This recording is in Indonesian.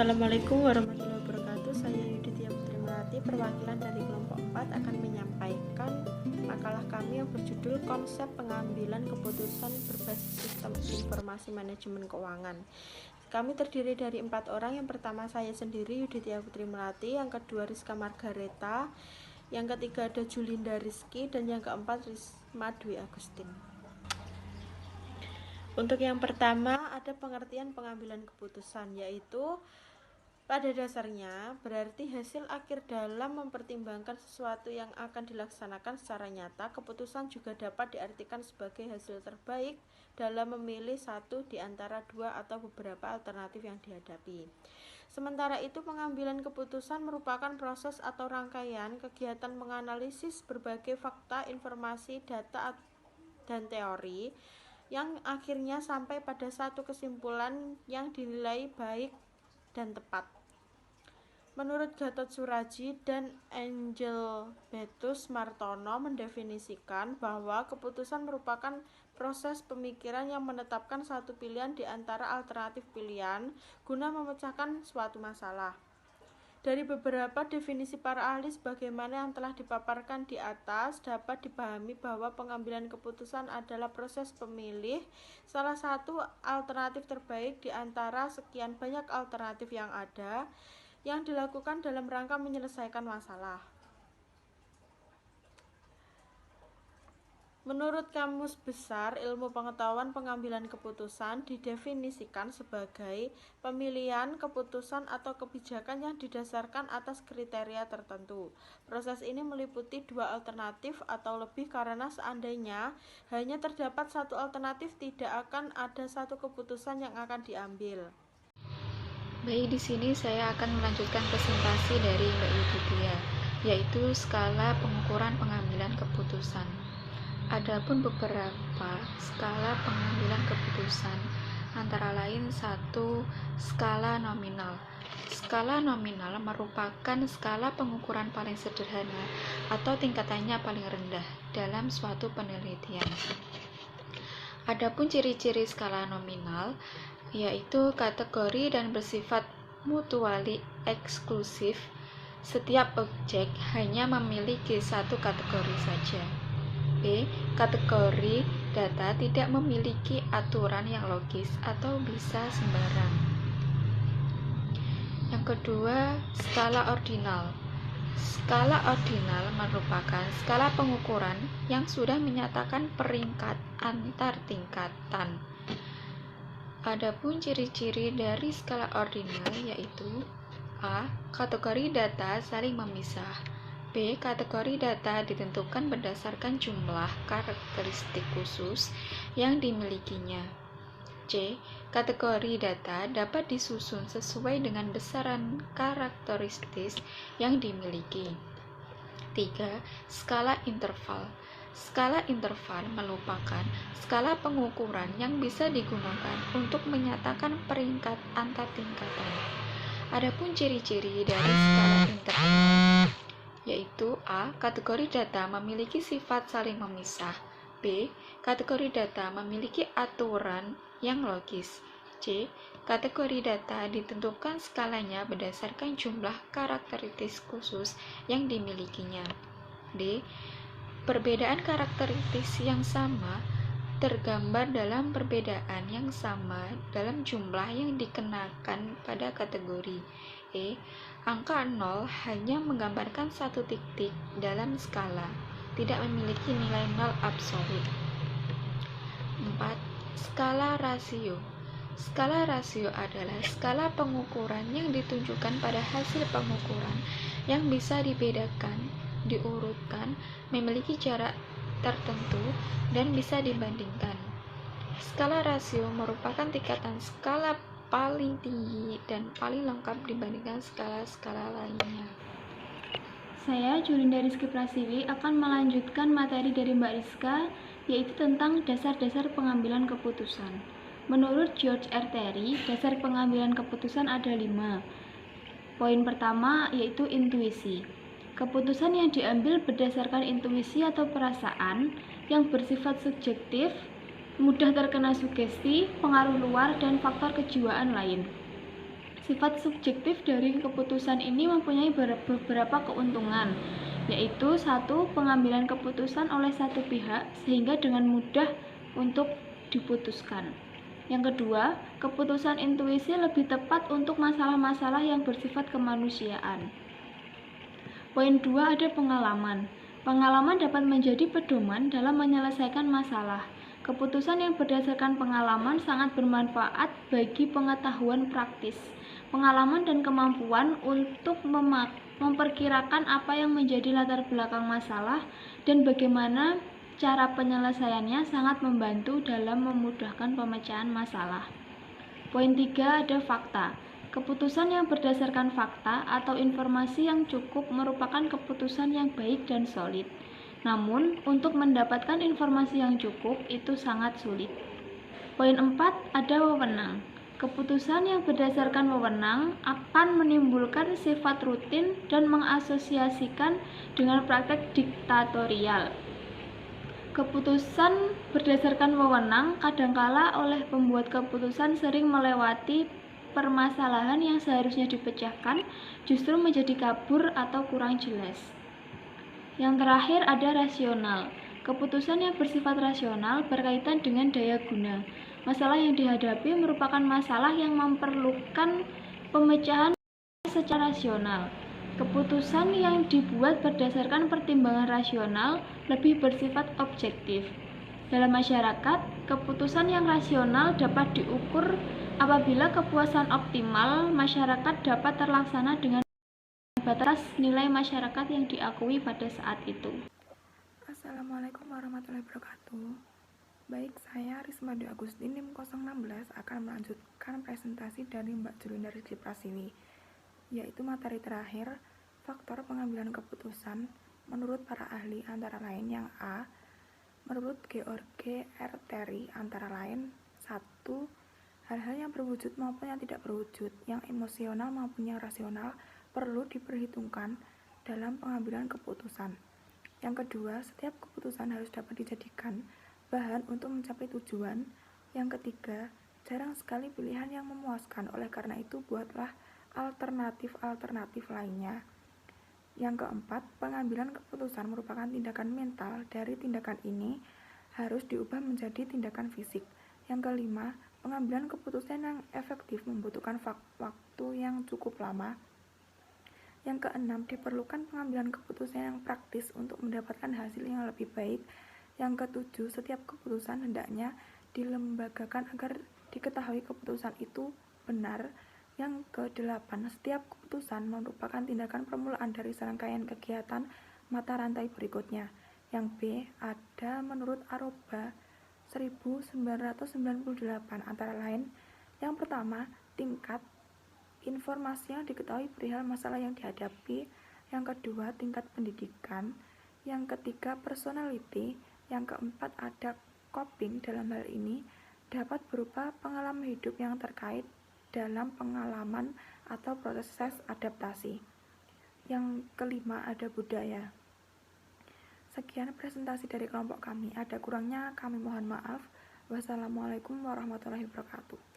Assalamualaikum warahmatullahi wabarakatuh. Saya Yudhitya Putri Melati, perwakilan dari kelompok 4 akan menyampaikan makalah kami yang berjudul Konsep Pengambilan Keputusan Berbasis Sistem Informasi Manajemen Keuangan. Kami terdiri dari 4 orang. Yang pertama saya sendiri, Yudhitya Putri Melati. Yang kedua Rizka Margareta. Yang ketiga ada Julinda Rizky. Dan yang keempat Risma Dwi Agustin. Untuk yang pertama ada pengertian pengambilan keputusan, yaitu pada dasarnya berarti hasil akhir dalam mempertimbangkan sesuatu yang akan dilaksanakan secara nyata. Keputusan juga dapat diartikan sebagai hasil terbaik dalam memilih satu di antara dua atau beberapa alternatif yang dihadapi. Sementara itu, pengambilan keputusan merupakan proses atau rangkaian kegiatan menganalisis berbagai fakta, informasi, data, dan teori yang akhirnya sampai pada satu kesimpulan yang dinilai baik dan tepat. Menurut Gatot Soeraji dan Angel Betus Martono mendefinisikan bahwa keputusan merupakan proses pemikiran yang menetapkan satu pilihan di antara alternatif pilihan guna memecahkan suatu masalah. Dari beberapa definisi para ahli sebagaimana yang telah dipaparkan di atas, dapat dipahami bahwa pengambilan keputusan adalah proses pemilih salah satu alternatif terbaik di antara sekian banyak alternatif yang ada, yang dilakukan dalam rangka menyelesaikan masalah. Menurut Kamus Besar Ilmu Pengetahuan, pengambilan keputusan didefinisikan sebagai pemilihan keputusan atau kebijakan yang didasarkan atas kriteria tertentu. Proses ini meliputi dua alternatif atau lebih karena seandainya hanya terdapat satu alternatif, tidak akan ada satu keputusan yang akan diambil. Baik, di sini saya akan melanjutkan presentasi dari Mbak Yudhitya, yaitu skala pengukuran pengambilan keputusan. Adapun beberapa skala pengambilan keputusan, antara lain 1. Skala nominal. Skala nominal merupakan skala pengukuran paling sederhana atau tingkatannya paling rendah dalam suatu penelitian. Adapun ciri-ciri skala nominal yaitu kategori dan bersifat mutually eksklusif. Setiap objek hanya memiliki satu kategori saja. B. Kategori data tidak memiliki aturan yang logis atau bisa sembarang. Yang kedua, skala ordinal. Skala ordinal merupakan skala pengukuran yang sudah menyatakan peringkat antar tingkatan. Adapun ciri-ciri dari skala ordinal yaitu A. Kategori data saling memisah. B. Kategori data ditentukan berdasarkan jumlah karakteristik khusus yang dimilikinya. C. Kategori data dapat disusun sesuai dengan besaran karakteristik yang dimiliki. 3. Skala interval. Skala interval merupakan skala pengukuran yang bisa digunakan untuk menyatakan peringkat antar tingkatan. Adapun ciri-ciri dari skala interval yaitu A. Kategori data memiliki sifat saling memisah. B. Kategori data memiliki aturan yang logis. C. Kategori data ditentukan skalanya berdasarkan jumlah karakteristik khusus yang dimilikinya. D. Perbedaan karakteristik yang sama tergambar dalam perbedaan yang sama dalam jumlah yang dikenakan pada kategori. E. Angka 0 hanya menggambarkan satu titik dalam skala, tidak memiliki nilai 0 absolut. 4. Skala rasio. Skala rasio adalah skala pengukuran yang ditunjukkan pada hasil pengukuran yang bisa dibedakan, diurutkan, memiliki jarak tertentu, dan bisa dibandingkan. Skala rasio merupakan tingkatan skala paling tinggi dan paling lengkap dibandingkan skala-skala lainnya. Saya, Julinda Rizky Prasiwi, akan melanjutkan materi dari Mbak Rizka, yaitu tentang dasar-dasar pengambilan keputusan. Menurut George R. Terry, dasar pengambilan keputusan ada 5. Poin pertama yaitu intuisi. Keputusan yang diambil berdasarkan intuisi atau perasaan yang bersifat subjektif, mudah terkena sugesti, pengaruh luar, dan faktor kejiwaan lain. Sifat subjektif dari keputusan ini mempunyai beberapa keuntungan, yaitu satu, pengambilan keputusan oleh satu pihak sehingga dengan mudah untuk diputuskan. Yang kedua, keputusan intuisi lebih tepat untuk masalah-masalah yang bersifat kemanusiaan. Poin 2, ada pengalaman. Pengalaman dapat menjadi pedoman dalam menyelesaikan masalah. Keputusan yang berdasarkan pengalaman sangat bermanfaat bagi pengetahuan praktis. Pengalaman dan kemampuan untuk memperkirakan apa yang menjadi latar belakang masalah dan bagaimana cara penyelesaiannya sangat membantu dalam memudahkan pemecahan masalah. Poin 3, ada fakta. Keputusan yang berdasarkan fakta atau informasi yang cukup merupakan keputusan yang baik dan solid. Namun, untuk mendapatkan informasi yang cukup itu sangat sulit. Poin 4, ada wewenang. Keputusan yang berdasarkan wewenang akan menimbulkan sifat rutin dan mengasosiasikan dengan praktek diktatorial. Keputusan berdasarkan wewenang kadangkala oleh pembuat keputusan sering melewati permasalahan yang seharusnya dipecahkan justru menjadi kabur atau kurang jelas. Yang terakhir ada rasional. Keputusan yang bersifat rasional berkaitan dengan daya guna. Masalah yang dihadapi merupakan masalah yang memerlukan pemecahan secara rasional. Keputusan yang dibuat berdasarkan pertimbangan rasional lebih bersifat objektif. Dalam masyarakat, keputusan yang rasional dapat diukur apabila kepuasan optimal masyarakat dapat terlaksana dengan batas nilai masyarakat yang diakui pada saat itu. Assalamualaikum warahmatullahi wabarakatuh. Baik, saya Risma Dwi Agustin NIM 016 akan melanjutkan presentasi dari Mbak Julinda Rizky Prasiwi, yaitu materi terakhir, faktor pengambilan keputusan menurut para ahli antara lain yang A, menurut George R. Terry antara lain 1. Hal-hal yang berwujud maupun yang tidak berwujud, yang emosional maupun yang rasional perlu diperhitungkan dalam pengambilan keputusan. Yang kedua, setiap keputusan harus dapat dijadikan bahan untuk mencapai tujuan. Yang ketiga, jarang sekali pilihan yang memuaskan, oleh karena itu buatlah alternatif-alternatif lainnya. Yang keempat, pengambilan keputusan merupakan tindakan mental. Dari tindakan ini harus diubah menjadi tindakan fisik. Yang kelima, pengambilan keputusan yang efektif membutuhkan waktu yang cukup lama. Yang keenam, diperlukan pengambilan keputusan yang praktis untuk mendapatkan hasil yang lebih baik. Yang ketujuh, setiap keputusan hendaknya dilembagakan agar diketahui keputusan itu benar. Yang kedelapan, setiap keputusan merupakan tindakan permulaan dari serangkaian kegiatan mata rantai berikutnya. Yang B, ada menurut Aroba 1998 antara lain. Yang pertama, tingkat informasi yang diketahui perihal masalah yang dihadapi. Yang kedua, tingkat pendidikan. Yang ketiga, personality. Yang keempat, ada coping. Dalam hal ini dapat berupa pengalaman hidup yang terkait dalam pengalaman atau proses adaptasi. Yang kelima, ada budaya. Sekian presentasi dari kelompok kami. Ada kurangnya kami mohon maaf. Wassalamualaikum warahmatullahi wabarakatuh.